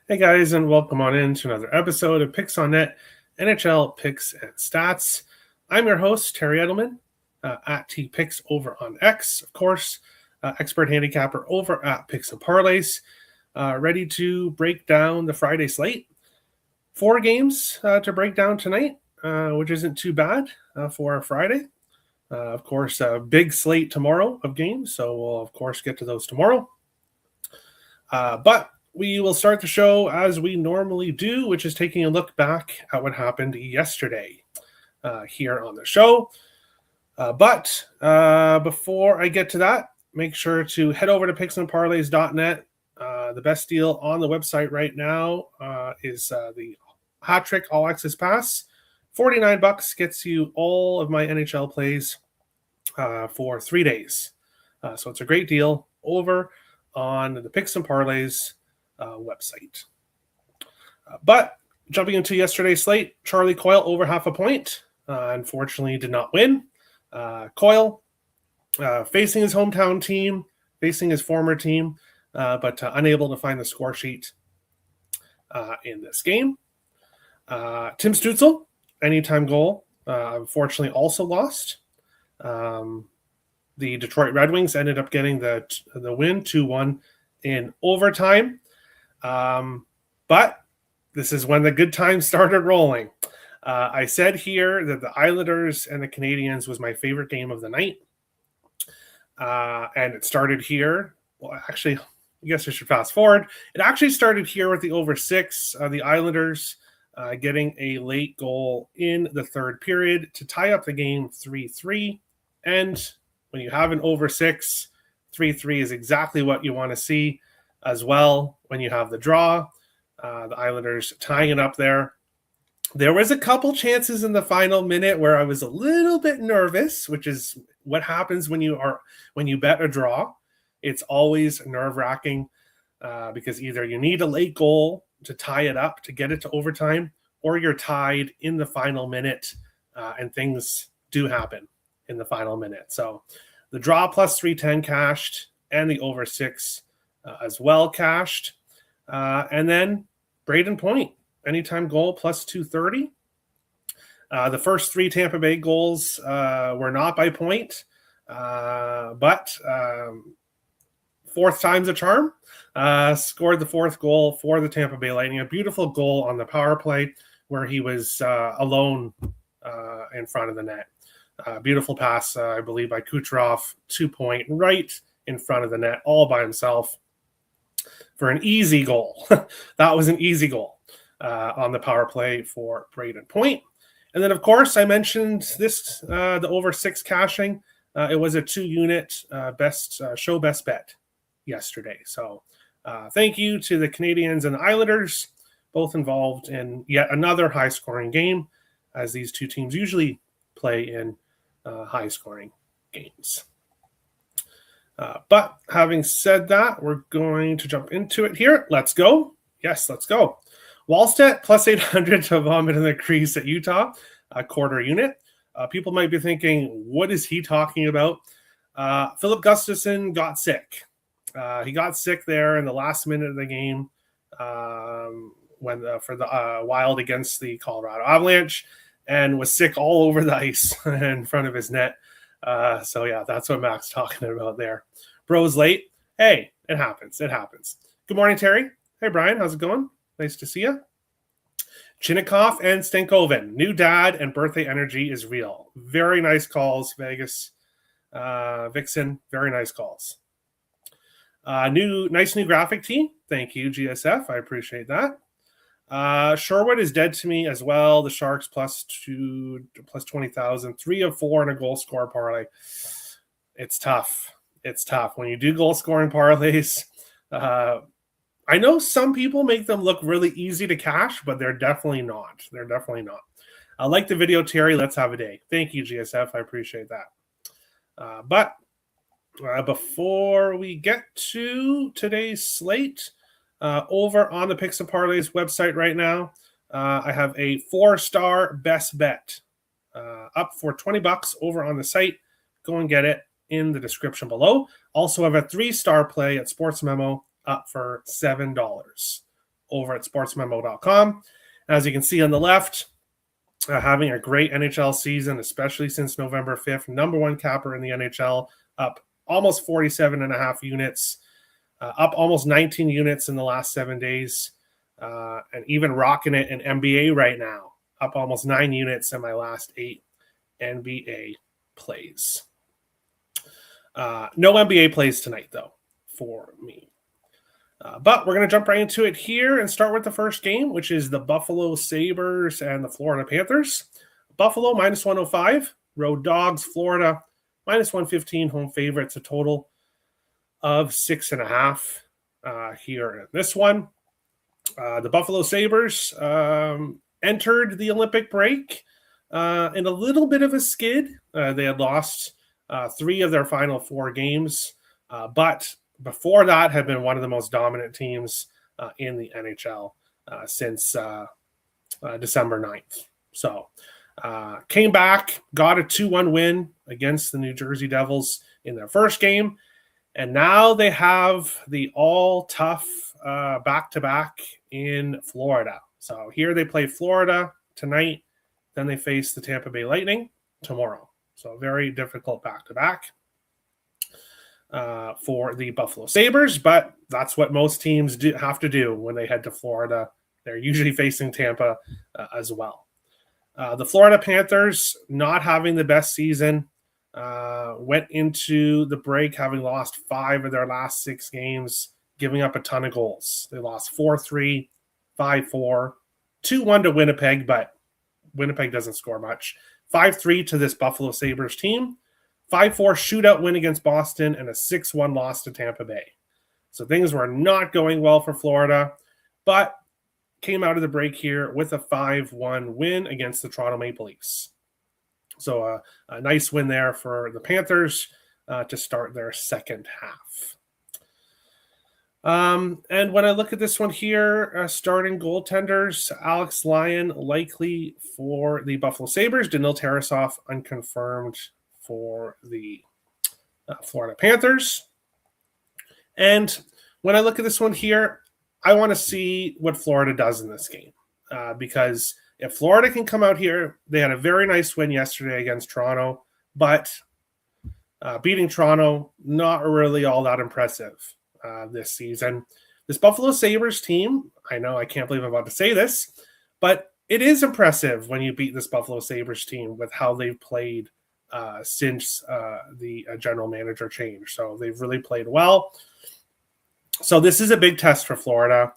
Hey guys, and welcome on in to another episode of Picks on Net, NHL Picks and Stats. I'm your host, Terry Edelmann, at TPicks over on X, of course, expert handicapper over at Picks and Parlays, ready to break down the Friday slate. 4 games to break down tonight, which isn't too bad for a Friday. Of course, a big slate tomorrow of games, so we'll, of course, get to those tomorrow. But we will start the show as we normally do, which is taking a look back at what happened yesterday here on the show. But before I get to that, make sure to head over to picksandparlays.net. The best deal on the website right now is the Hat Trick All Access Pass. $49 gets you all of my NHL plays for 3 days. So it's a great deal over on the Picks and Parlays website. But jumping into yesterday's slate, Charlie Coyle over half a point. Unfortunately, did not win. Coyle facing his hometown team, facing his former team, but unable to find the score sheet in this game. Tim Stützle, anytime goal, unfortunately also lost. The Detroit Red Wings ended up getting the win 2-1 in overtime. But this is when the good times started rolling. I said here that the Islanders and the Canadiens was my favorite game of the night. And it started here. Well, actually, I guess I should fast forward. It actually started here with the over 6. The Islanders getting a late goal in the third period to tie up the game 3-3. And when you have an over 6, 3-3 is exactly what you want to see as well when you have the draw. The Islanders tying it up there. There was a couple chances in the final minute where I was a little bit nervous, which is what happens when you bet a draw. It's always nerve-wracking because either you need a late goal to tie it up to get it to overtime, or you're tied in the final minute, and things do happen in the final minute. So the draw plus 310 cashed, and the over 6 as well cashed. And then Braden Point, anytime goal plus 230. The first 3 Tampa Bay goals were not by Point, but fourth time's a charm. Scored the 4th goal for the Tampa Bay Lightning. A beautiful goal on the power play where he was alone in front of the net. Beautiful pass, I believe, by Kucherov, 2-point, right in front of the net, all by himself for an easy goal. That was an easy goal on the power play for Braden Point. And then, of course, I mentioned this, the over 6 cashing. It was a 2-unit best bet yesterday. So thank you to the Canadiens and the Islanders, both involved in yet another high-scoring game, as these two teams usually play in high-scoring games. But having said that, we're going to jump into it here. Let's go. Yes, let's go. Wallstedt plus 800 to vomit in the crease at Utah, a quarter unit. People might be thinking, what is he talking about? Philip Gustafsson got sick. He got sick there in the last minute of the game for the Wild against the Colorado Avalanche, and was sick all over the ice in front of his net. So yeah, that's what Mac's talking about there. Bro's late. Hey, it happens. It happens. Good morning, Terry. Hey, Brian. How's it going? Nice to see you. Chinnikov and Stankoven. New dad and birthday energy is real. Very nice calls, Vegas. Vixen. Very nice calls. Nice new graphic tee. Thank you, GSF. I appreciate that. Sherwood is dead to me as well. The Sharks plus 20,000, 3 of 4 in a goal score parlay. It's tough. It's tough when you do goal scoring parlays. I know some people make them look really easy to cash, but they're definitely not. They're definitely not. I like the video, Terry. Let's have a day. Thank you, GSF. I appreciate that. But before we get to today's slate, over on the Picks and Parlays website right now, I have a 4-star best bet up for $20 over on the site. Go and get it in the description below. Also have a 3-star play at Sportsmemo up for $7. over at sportsmemo.com. As you can see on the left, having a great NHL season, especially since November 5th. Number one capper in the NHL, up almost 47.5 units, up almost 19 units in the last 7 days, and even rocking it in NBA right now, up almost 9 units in my last 8 NBA plays. No NBA plays tonight, though, for me. But we're going to jump right into it here and start with the first game, which is the Buffalo Sabres and the Florida Panthers. Buffalo minus 105, road dogs. Florida minus 115, home favorites, a total of 6.5 here in this one. The Buffalo Sabres entered the Olympic break in a little bit of a skid. They had lost 3 of their final 4 games, but before that had been one of the most dominant teams in the NHL since December 9th. So came back, got a 2-1 win against the New Jersey Devils in their first game, and now they have the all-tough back-to-back in Florida. So here they play Florida tonight, then they face the Tampa Bay Lightning tomorrow. So very difficult back-to-back for the Buffalo Sabres, but that's what most teams have to do when they head to Florida. They're usually facing Tampa as well. The Florida Panthers, not having the best season, went into the break having lost 5 of their last 6 games, giving up a ton of goals. They lost 4-3, 5-4, 2-1 to Winnipeg, but Winnipeg doesn't score much. 5-3 to this Buffalo Sabres team. 5-4 shootout win against Boston, and a 6-1 loss to Tampa Bay. So things were not going well for Florida, but came out of the break here with a 5-1 win against the Toronto Maple Leafs. So a nice win there for the Panthers to start their second half. And when I look at this one here, starting goaltenders, Alex Lyon likely for the Buffalo Sabres, Daniil Tarasov unconfirmed for the Florida Panthers. And when I look at this one here, I want to see what Florida does in this game. Because if Florida can come out here, they had a very nice win yesterday against Toronto, but beating Toronto, not really all that impressive this season. This Buffalo Sabres team, I know I can't believe I'm about to say this, but it is impressive when you beat this Buffalo Sabres team with how they've played since the general manager change. So they've really played well. So this is a big test for Florida.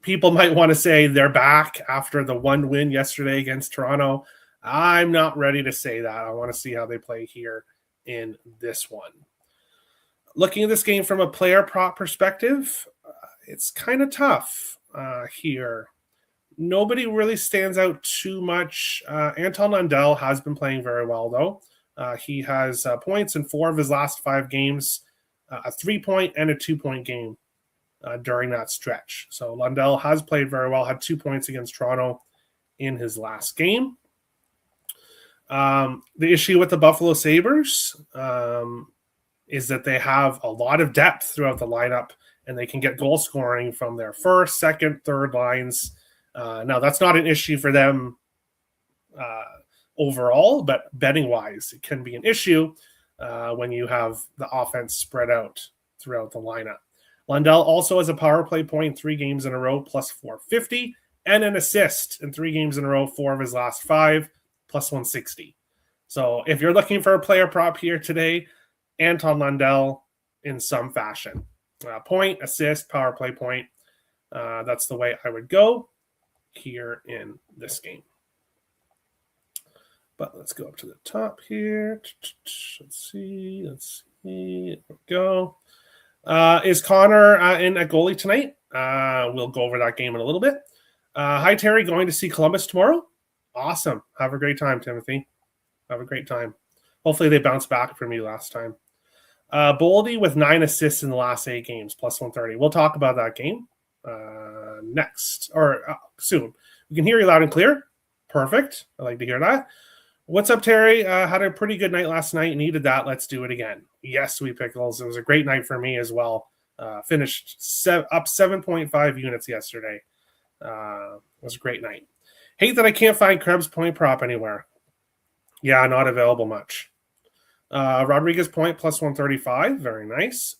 People might want to say they're back after the 1 win yesterday against Toronto. I'm not ready to say that. I want to see how they play here in this one. Looking at this game from a player prop perspective, it's kind of tough here. Nobody really stands out too much. Anton Lundell has been playing very well, though. He has points in 4 of his last 5 games, a 3-point and a 2-point game during that stretch. So Lundell has played very well, had 2 points against Toronto in his last game. The issue with the Buffalo Sabres is that they have a lot of depth throughout the lineup, and they can get goal scoring from their first, second, third lines. Now, that's not an issue for them overall, but betting-wise, it can be an issue when you have the offense spread out throughout the lineup. Lundell also has a power play point 3 games in a row, plus 450, and an assist in 3 games in a row, 4 of his last 5, plus 160. So if you're looking for a player prop here today, Anton Lundell in some fashion. Point, assist, power play point. That's the way I would go here in this game. But let's go up to the top here. Let's see. There we go. Is Connor in at goalie tonight? We'll go over that game in a little bit. Hi, Terry. Going to see Columbus tomorrow? Awesome. Have a great time, Timothy. Have a great time. Hopefully they bounce back from you last time. Boldy with 9 assists in the last 8 games, plus 130. We'll talk about that game next, or soon. We can hear you loud and clear. Perfect. I like to hear that. What's up, Terry? Had a pretty good night last night. Needed that. Let's do it again. Yes, Sweet Pickles. It was a great night for me as well. Finished up 7.5 units yesterday. It was a great night. Hate that I can't find Krebs point prop anywhere. Yeah, not available much. Rodriguez point plus 135. Very nice.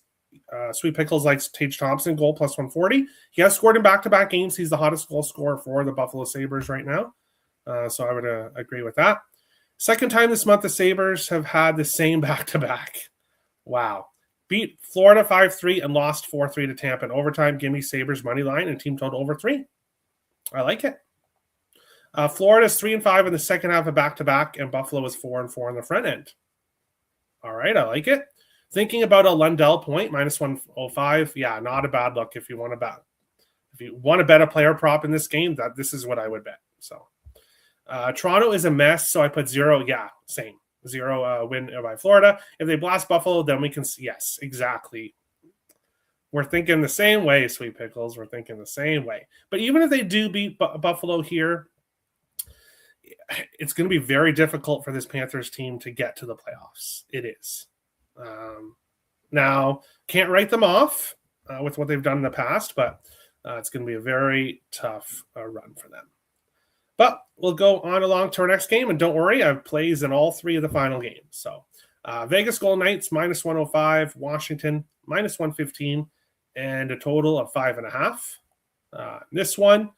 Sweet Pickles likes Tage Thompson goal plus 140. He has scored in back-to-back games. He's the hottest goal scorer for the Buffalo Sabres right now. So I would agree with that. Second time this month the Sabres have had the same back-to-back. Wow. Beat Florida 5-3 and lost 4-3 to Tampa in overtime. Give me Sabres money line and team total over 3. I like it. Florida's 3-5 in the second half of back-to-back, and Buffalo is 4-4 in the front end. All right, I like it. Thinking about a Lundell point, minus 105. Yeah, not a bad look if you want to bet. If you want to bet a player prop in this game, this is what I would bet. So Toronto is a mess, so I put 0. Yeah, same. 0 win by Florida. If they blast Buffalo, then we can see. Yes, exactly. We're thinking the same way, Sweet Pickles. We're thinking the same way. But even if they do beat Buffalo here, it's going to be very difficult for this Panthers team to get to the playoffs. It is. Now, can't write them off with what they've done in the past, but it's going to be a very tough run for them. But we'll go on along to our next game, and don't worry, I have plays in all 3 of the final games. So Vegas Golden Knights minus 105, Washington minus 115, and a total of 5.5. This one,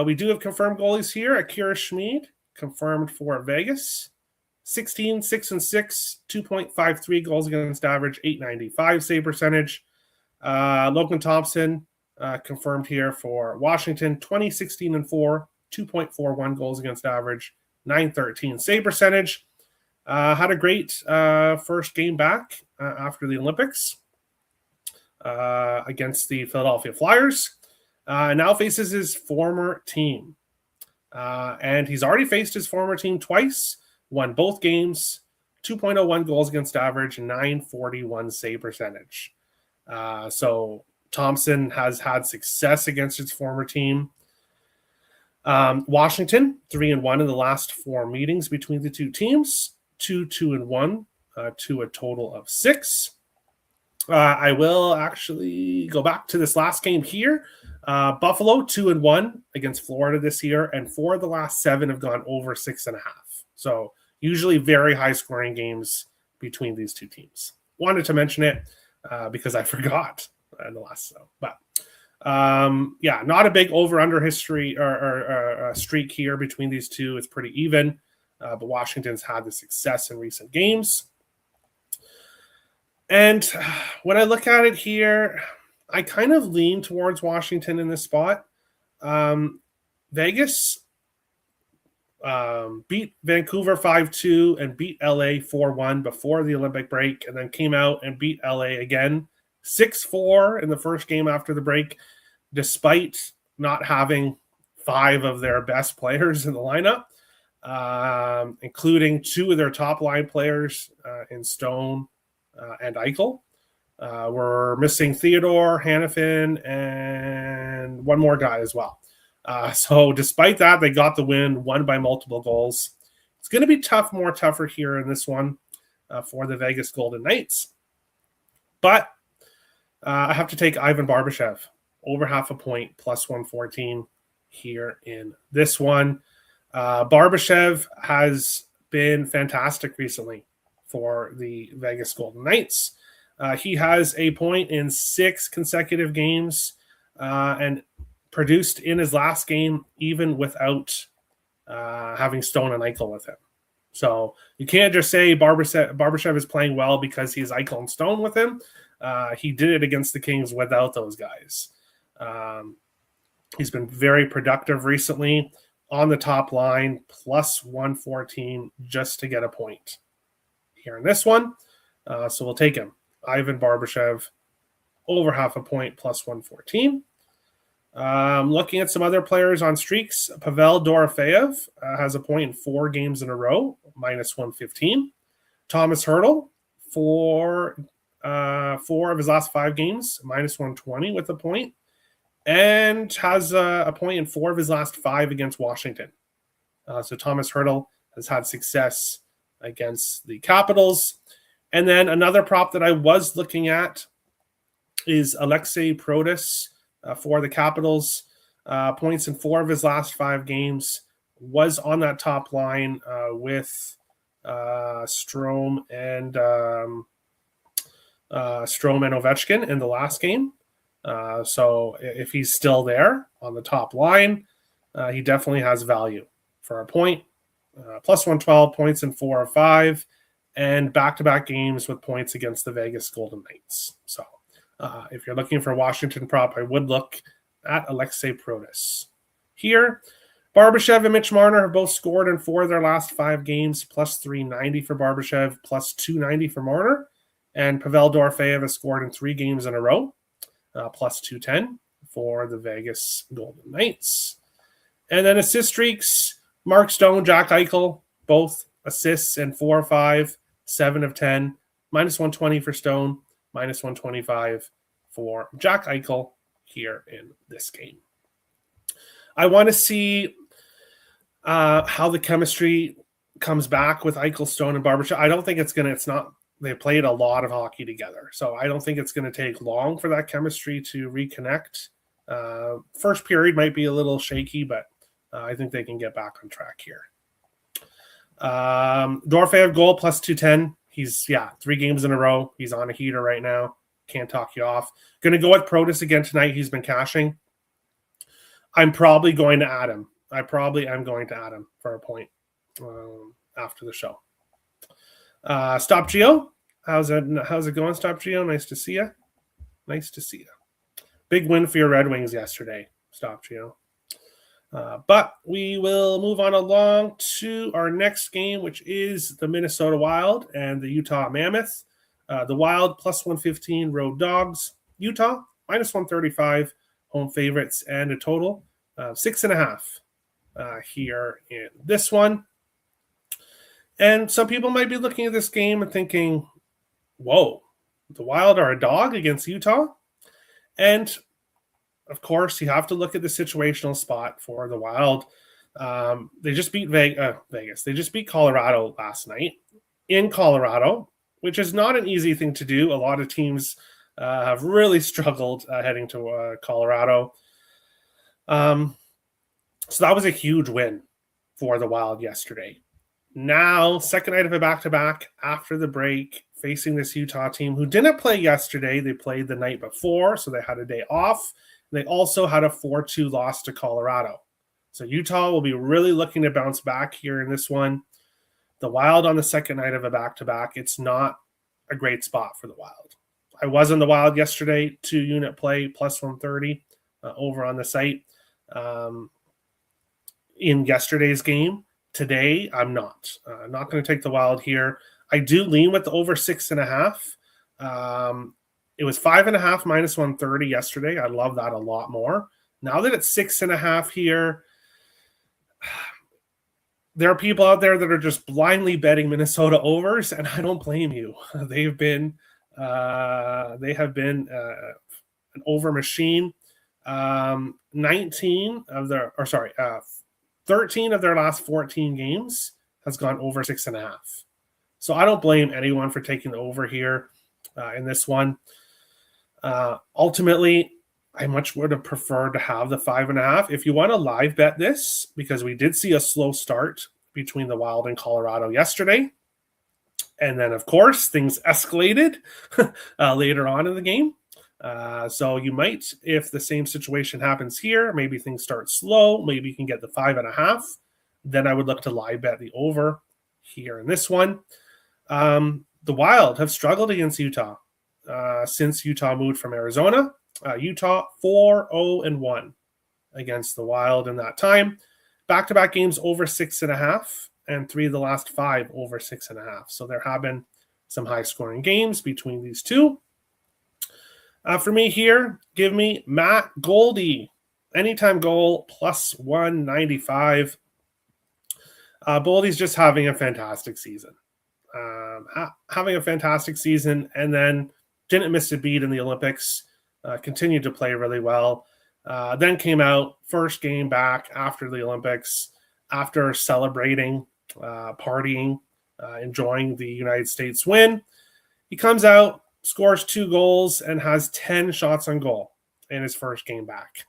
we do have confirmed goalies here. Akira Schmid, confirmed for Vegas. 16, 6-6, 2.53 goals against average, 895 save percentage. Logan Thompson, confirmed here for Washington. 20, 16-4, 2.41 goals against average, 913 save percentage. Had a great first game back after the Olympics against the Philadelphia Flyers. Now faces his former team. And he's already faced his former team twice, won both games, 2.01 goals against average, 941 save percentage. So Thompson has had success against his former team. Washington, 3-1 in the last 4 meetings between the two teams, 2-1 to a total of 6. I will actually go back to this last game here. Buffalo 2-1 against Florida this year, and 4 of the last 7 have gone over 6.5. So usually very high scoring games between these two teams. Wanted to mention it because I forgot in the last show. But yeah, not a big over-under history or streak here between these two. It's pretty even, but Washington's had the success in recent games. And when I look at it here, I kind of lean towards Washington in this spot. Vegas beat Vancouver 5-2 and beat LA 4-1 before the Olympic break, and then came out and beat LA again 6-4 in the first game after the break, despite not having 5 of their best players in the lineup, including 2 of their top line players in Stone and Eichel. We're missing Theodore, Hannafin, and one more guy as well. So despite that, they got the win, won by multiple goals. It's going to be tough, more tougher here in this one for the Vegas Golden Knights. But I have to take Ivan Barbashev over half a point, plus 114 here in this one. Barbashev has been fantastic recently for the Vegas Golden Knights. He has a point in 6 consecutive games and produced in his last game even without having Stone and Eichel with him. So you can't just say Barbashev is playing well because he's Eichel and Stone with him. He did it against the Kings without those guys. He's been very productive recently on the top line, plus 114 just to get a point here in this one. So we'll take him. Ivan Barbashev over half a point, plus 114. Looking at some other players on streaks, Pavel Dorofeyev has a point in 4 games in a row, minus 115. Thomas Hertl, 4 of his last 5 games, minus 120 with a point, and has a point in 4 of his last 5 against Washington. So Thomas Hertl has had success against the Capitals. And then another prop that I was looking at is Alexei Protas for the Capitals. Points in 4 of his last 5 games. Was on that top line with Strome and Ovechkin in the last game. So if he's still there on the top line, he definitely has value for a point. Plus 112, points in 4 of 5, and back-to-back games with points against the Vegas Golden Knights. So if you're looking for Washington prop, I would look at Alexei Protas. Here, Barbashev and Mitch Marner have both scored in 4 of their last 5 games, plus 390 for Barbashev, plus 290 for Marner. And Pavel Dorofeyev has scored in 3 games in a row, plus 210 for the Vegas Golden Knights. And then assist streaks, Mark Stone, Jack Eichel, both assists in 4 of 5, 7 of 10, minus 120 for Stone, minus 125 for Jack Eichel here in this game. I want to see how the chemistry comes back with Eichel, Stone, and Barbashev. I don't think they played a lot of hockey together, so I don't think it's going to take long for that chemistry to reconnect. First period might be a little shaky, but I think they can get back on track here. Dorofeyev goal plus 210. He's 3 games in a row. He's on a heater right now. Can't talk you off. Going to go with Protas again tonight. He's been cashing. I'm probably going to add him. I probably am going to add him for a point after the show. Stop Geo. How's it going, Stop Geo? Nice to see you. Nice to see you. Big win for your Red Wings yesterday, Stop Geo. But we will move on along to our next game, which is the Minnesota Wild and the Utah Mammoth. The Wild plus 115 road dogs. Utah minus 135 home favorites, and a total of 6.5 here in this one. And some people might be looking at this game and thinking, whoa, the Wild are a dog against Utah? And of course, you have to look at the situational spot for the Wild. They just beat Vegas. They just beat Colorado last night in Colorado, which is not an easy thing to do. A lot of teams have really struggled heading to Colorado. So that was a huge win for the Wild yesterday. Now, second night of a back-to-back after the break, facing this Utah team who didn't play yesterday. They played the night before, so they had a day off. They also had a 4-2 loss to Colorado. So Utah will be really looking to bounce back here in this one. The Wild on the second night of a back-to-back, it's not a great spot for the Wild. I was in the Wild yesterday, 2-unit play, plus 130 over on the site in yesterday's game. Today, I'm not. I'm not going to take the Wild here. I do lean with the over 6.5. It was 5.5 minus 130 yesterday. I love that a lot more. Now that it's 6.5 here, there are people out there that are just blindly betting Minnesota overs, and I don't blame you. They have been an over machine. 13 of their last 14 games has gone over 6.5. So I don't blame anyone for taking the over here in this one. Ultimately, I much would have preferred to have the 5.5. If you want to live bet this, because we did see a slow start between the Wild and Colorado yesterday, and then, of course, things escalated later on in the game. So you might, if the same situation happens here, maybe things start slow, maybe you can get the 5.5. Then I would look to live bet the over here in this one. The Wild have struggled against Utah since Utah moved from Arizona. Utah 4-0-1 against the Wild in that time. Back-to-back games over 6.5, and 3 of the last 5 over 6.5. So there have been some high-scoring games between these two. For me here, give me Matt Goldie. Anytime goal, plus 195. Goldie's just having a fantastic season. And then didn't miss a beat in the Olympics. Continued to play really well. Then came out, first game back after the Olympics, after celebrating, partying, enjoying the United States win. He comes out, scores 2 goals and has 10 shots on goal in his first game back.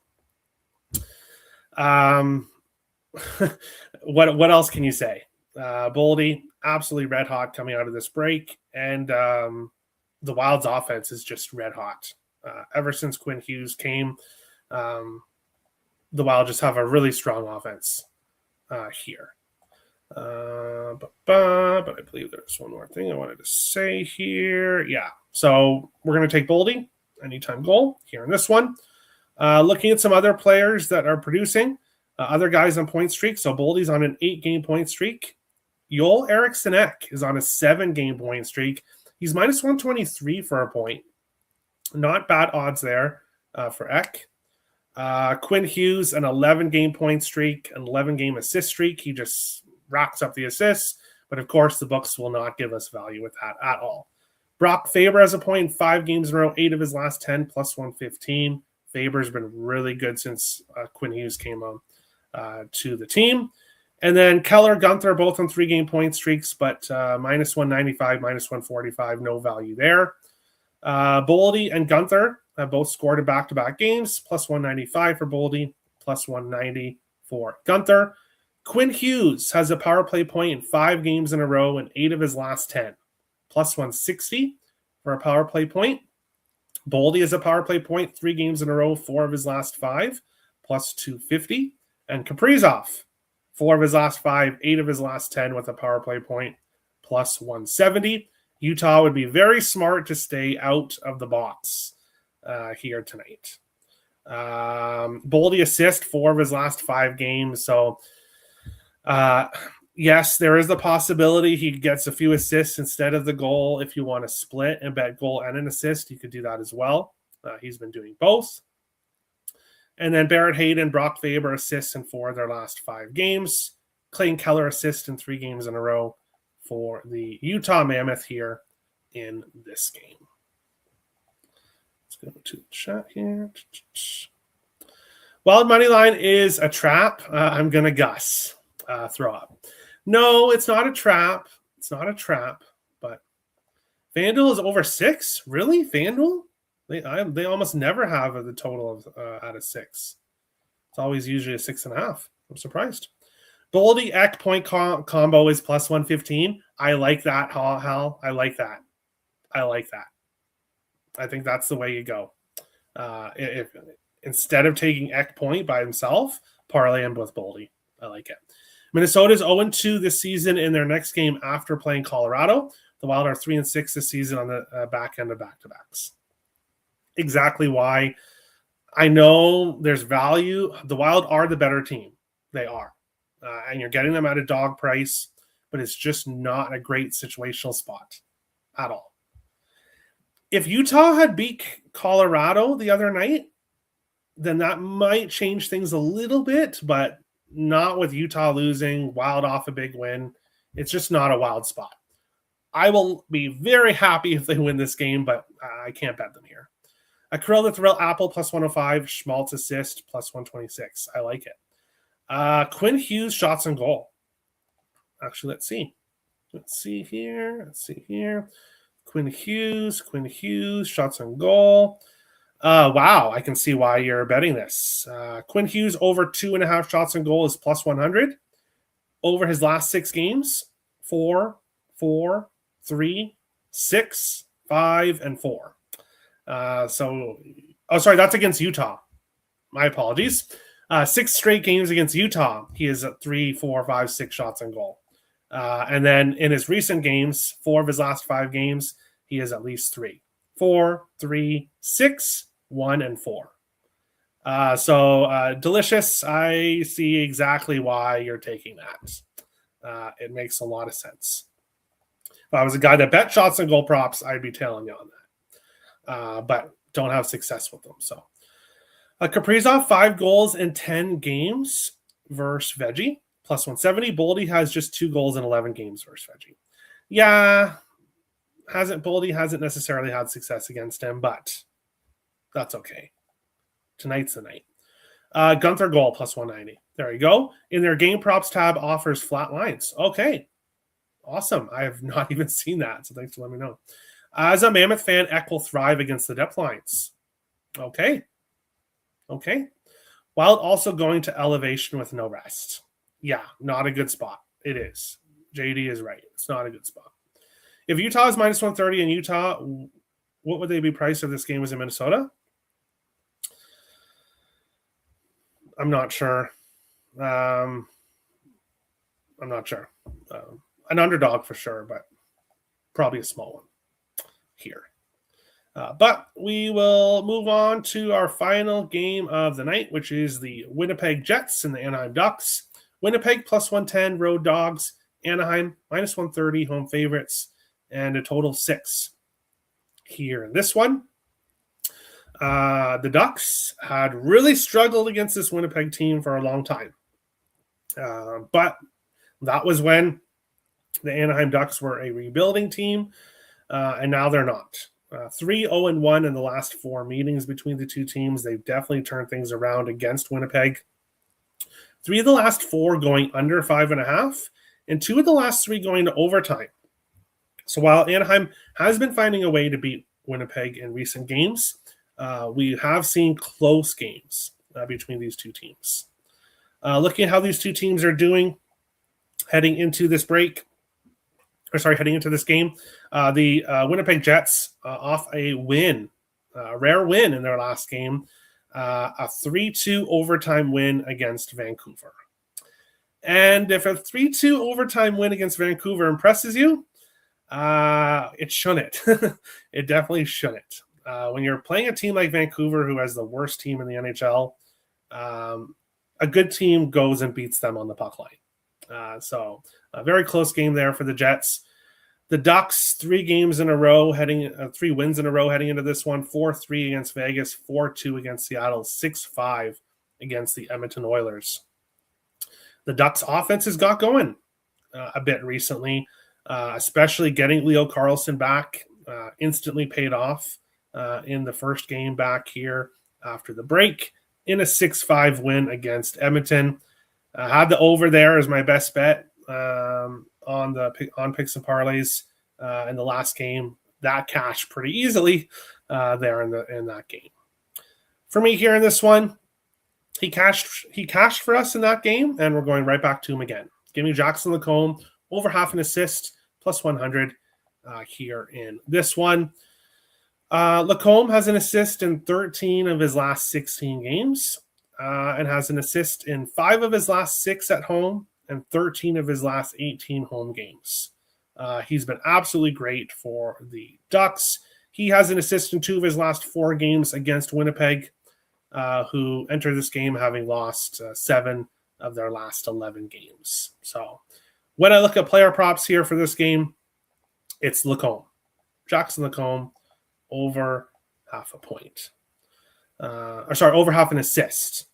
What else can you say? Boldy, absolutely red hot coming out of this break, and the Wild's offense is just red hot. Ever since Quinn Hughes came, the Wild just have a really strong offense here. But I believe there's one more thing I wanted to say here. Yeah, so we're going to take Boldy, anytime goal here in this one. Looking at some other players that are producing, other guys on point streak. So Boldy's on an 8-game point streak. Joel Eriksson Ek is on a 7-game point streak. He's minus 123 for a point. Not bad odds there for Ek. Quinn Hughes, an 11-game point streak, an 11-game assist streak. He just racks up the assists. But of course, the books will not give us value with that at all. Brock Faber has a point in 5 games in a row, 8 of his last 10, plus 115. Faber's been really good since Quinn Hughes came on to the team. And then Keller, Gunther, both on 3-game point streaks, but minus 195, minus 145, no value there. Boldy and Gunther have both scored in back-to-back games, plus 195 for Boldy, plus 190 for Gunther. Quinn Hughes has a power play point in 5 games in a row and 8 of his last 10, plus 160 for a power play point. Boldy has a power play point 3 games in a row, 4 of his last 5, plus 250. And Kaprizov, 4 of his last 5, 8 of his last 10 with a power play point, plus 170. Utah would be very smart to stay out of the box here tonight. Boldy assist 4 of his last 5 games. So, yes, there is the possibility he gets a few assists instead of the goal. If you want to split and bet goal and an assist, you could do that as well. He's been doing both. And then Barrett Hayden, Brock Faber assists in 4 of their last 5 games. Clayton Keller assists in 3 games in a row for the Utah Mammoth here in this game. Let's go to the chat here. Wild money line is a trap. I'm going to Gus throw up. No, it's not a trap. It's not a trap. But FanDuel is over 6? Really? FanDuel? They almost never have the total of out of 6. It's always usually a 6.5. I'm surprised. Boldy Ek point combo is plus 115. I like that, Hal. I like that. I think that's the way you go. If instead of taking Ek point by himself, parlay him with Boldy. I like it. Minnesota's 0-2 this season in their next game after playing Colorado. The Wild are 3-6 this season on the back end of back-to-backs. Exactly why. I know there's value. The Wild are the better team. They are. And you're getting them at a dog price, but it's just not a great situational spot at all. If Utah had beat Colorado the other night, then that might change things a little bit, but not with Utah losing, Wild off a big win. It's just not a Wild spot. I will be very happy if they win this game, but I can't bet them here. A Kirill the Thrill Apple plus 105, Schmaltz assist plus 126. I like it. Quinn Hughes shots on goal. Actually, let's see. Let's see here. Quinn Hughes, shots on goal. Wow, I can see why you're betting this. Quinn Hughes over 2.5 shots on goal is plus 100. Over his last 6 games, 4, 4, 3, 6, 5, and 4. Sorry, that's against Utah. My apologies. 6 straight games against Utah, he is at 3, 4, 5, 6 shots on goal. And then in his recent games, 4 of his last 5 games, he has at least 3. 4, 3, 6, 1, and 4. Delicious. I see exactly why you're taking that. It makes a lot of sense. If I was a guy that bet shots and goal props, I'd be tailing you on that. But don't have success with them. So Kaprizov, 5 goals in 10 games versus Veggie, plus 170. Boldy has just 2 goals in 11 games versus Veggie. Yeah, Boldy hasn't necessarily had success against him, but that's okay. Tonight's the night. Gunther goal plus 190. There you go. In their game props tab offers flat lines. Okay. Awesome. I have not even seen that, so thanks for letting me know. As a Mammoth fan, Eck will thrive against the depth lines. Okay. While also going to elevation with no rest. Yeah, not a good spot. It is. JD is right. It's not a good spot. If Utah is minus 130 in Utah, what would they be priced if this game was in Minnesota? I'm not sure. I'm not sure. An underdog for sure, but probably a small one here. But we will move on to our final game of the night, which is the Winnipeg Jets and the Anaheim Ducks. Winnipeg plus 110, road dogs. Anaheim minus 130, home favorites, and a total 6 here in this one. The Ducks had really struggled against this Winnipeg team for a long time. But that was when the Anaheim Ducks were a rebuilding team, and now they're not. 3-0-1 in the last 4 meetings between the two teams. They've definitely turned things around against Winnipeg. 3 of the last 4 going under 5.5, and 2 of the last 3 going to overtime. So while Anaheim has been finding a way to beat Winnipeg in recent games, we have seen close games between these two teams. Looking at how these two teams are doing heading into this game, the Winnipeg Jets off a win, a rare win in their last game, a 3-2 overtime win against Vancouver. And if a 3-2 overtime win against Vancouver impresses you, it shouldn't. It definitely shouldn't. When you're playing a team like Vancouver, who has the worst team in the NHL, a good team goes and beats them on the puck line. So a very close game there for the Jets. The Ducks, 3 wins in a row heading into this one. 4-3 against Vegas, 4-2 against Seattle, 6-5 against the Edmonton Oilers. The Ducks offense has got going a bit recently, especially getting Leo Carlsson back instantly paid off in the first game back here after the break in a 6-5 win against Edmonton. Had the over there as my best bet on picks and parlays in the last game. That cashed pretty easily there in that game. For me here in this one, he cashed for us in that game, and we're going right back to him again. Give me Jackson Lacombe over half an assist plus 100 here in this one. Lacombe has an assist in 13 of his last 16 games and has an assist in 5 of his last 6 at home and 13 of his last 18 home games. He's been absolutely great for the Ducks. He has an assist in 2 of his last 4 games against Winnipeg, who entered this game having lost 7 of their last 11 games. So when I look at player props here for this game, it's Lacombe. Jackson Lacombe over half a point. Over half an assist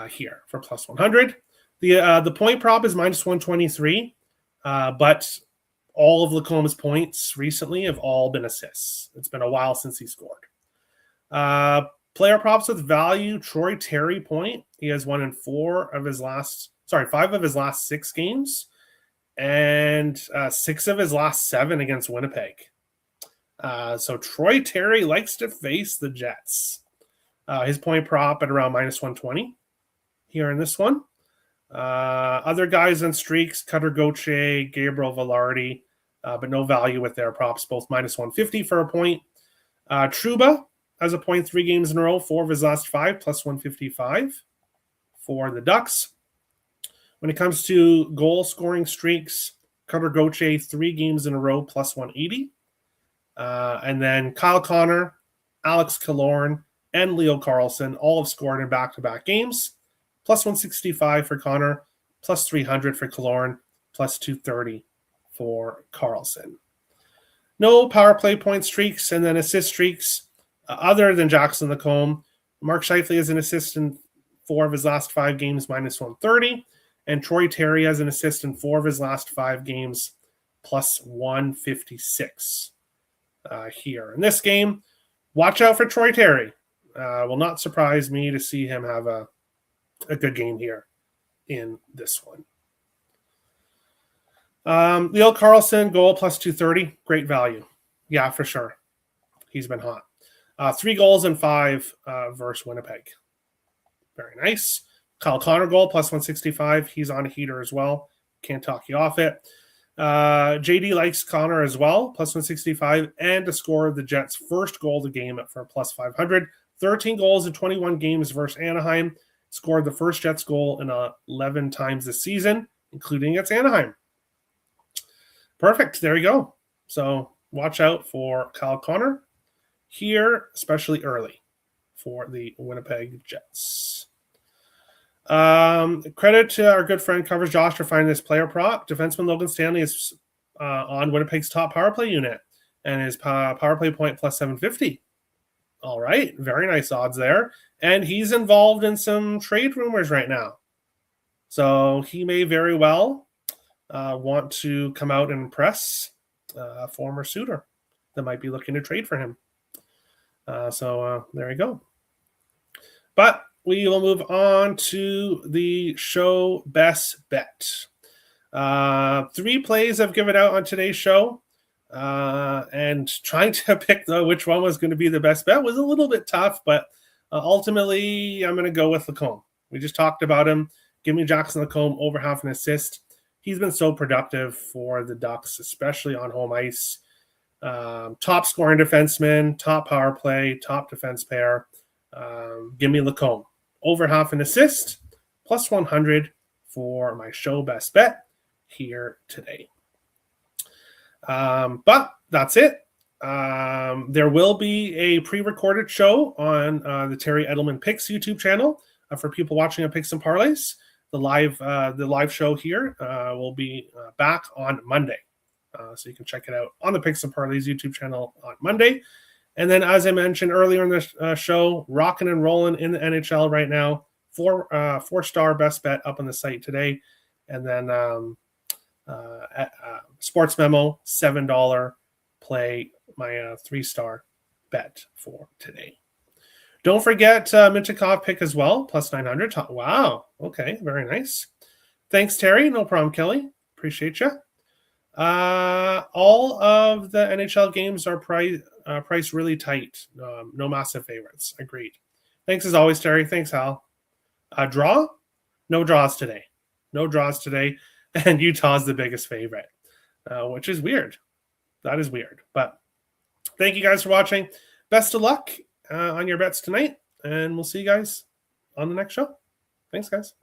here for plus 100. The point prop is minus 123, but all of Lacombe's points recently have all been assists. It's been a while since he scored. Player props with value, Troy Terry point. He has won in 5 of his last 6 games, and 6 of his last 7 against Winnipeg. So Troy Terry likes to face the Jets. His point prop at around minus 120 here in this one. Other guys on streaks, Cutter Gauthier, Gabriel Velarde, but no value with their props, both minus 150 for a point. Trouba has a point 3 games in a row, 4 of his last 5, plus 155 for the Ducks. When it comes to goal scoring streaks, Cutter Gauthier 3 games in a row, plus 180. And then Kyle Connor, Alex Killorn, and Leo Carlsson all have scored in back-to-back games. Plus 165 for Connor, plus 300 for Killorn, plus 230 for Carlsson. No power play point streaks and then assist streaks other than Jackson Lacombe. Mark Scheifele has an assist in 4 of his last 5 games, minus 130. And Troy Terry has an assist in 4 of his last 5 games, plus 156 here. In this game, watch out for Troy Terry. Will not surprise me to see him have a good game here in this one. Leo Carlsson, goal plus 230, great value. Yeah, for sure. He's been hot. 3 goals and 5 versus Winnipeg. Very nice. Kyle Connor goal, plus 165. He's on a heater as well. Can't talk you off it. JD likes Connor as well, plus 165, and to score the Jets' first goal of the game for plus 500. 13 goals in 21 games versus Anaheim. Scored the first Jets goal in 11 times this season, including against Anaheim. Perfect. There you go. So watch out for Kyle Connor here, especially early for the Winnipeg Jets. Credit to our good friend Covers Josh for finding this player prop. Defenseman Logan Stanley is on Winnipeg's top power play unit, and his power play point plus 750. All right, very nice odds there. And he's involved in some trade rumors right now. So he may very well want to come out and impress a former suitor that might be looking to trade for him. So there you go. But we will move on to the show best bet. 3 plays I've given out on today's show. And trying to pick which one was going to be the best bet was a little bit tough, but ultimately I'm going to go with Lacombe. We just talked about him. Give me Jackson Lacombe over half an assist. He's been so productive for the Ducks, especially on home ice. Top scoring defenseman, top power play, top defense pair. Give me Lacombe over half an assist, plus 100 for my show best bet here today. But that's it. There will be a pre-recorded show on the Terry Edelmann Picks YouTube channel for people watching on Picks and Parlays. The live show here will be back on Monday. So you can check it out on the Picks and Parlays YouTube channel on Monday. And then, as I mentioned earlier in the show, rocking and rolling in the NHL right now. 4-star best bet up on the site today. And then Sportsmemo, $7 play my 3-star bet for today. Don't forget Minchikov pick as well, plus 900. Wow. Okay, very nice. Thanks, Terry. No problem, Kelly. Appreciate you. All of the NHL games are priced really tight. No massive favorites. Agreed. Thanks as always, Terry. Thanks, Hal. Draw? No draws today. No draws today. And Utah's the biggest favorite, which is weird. That is weird. But thank you guys for watching. Best of luck on your bets tonight. And we'll see you guys on the next show. Thanks, guys.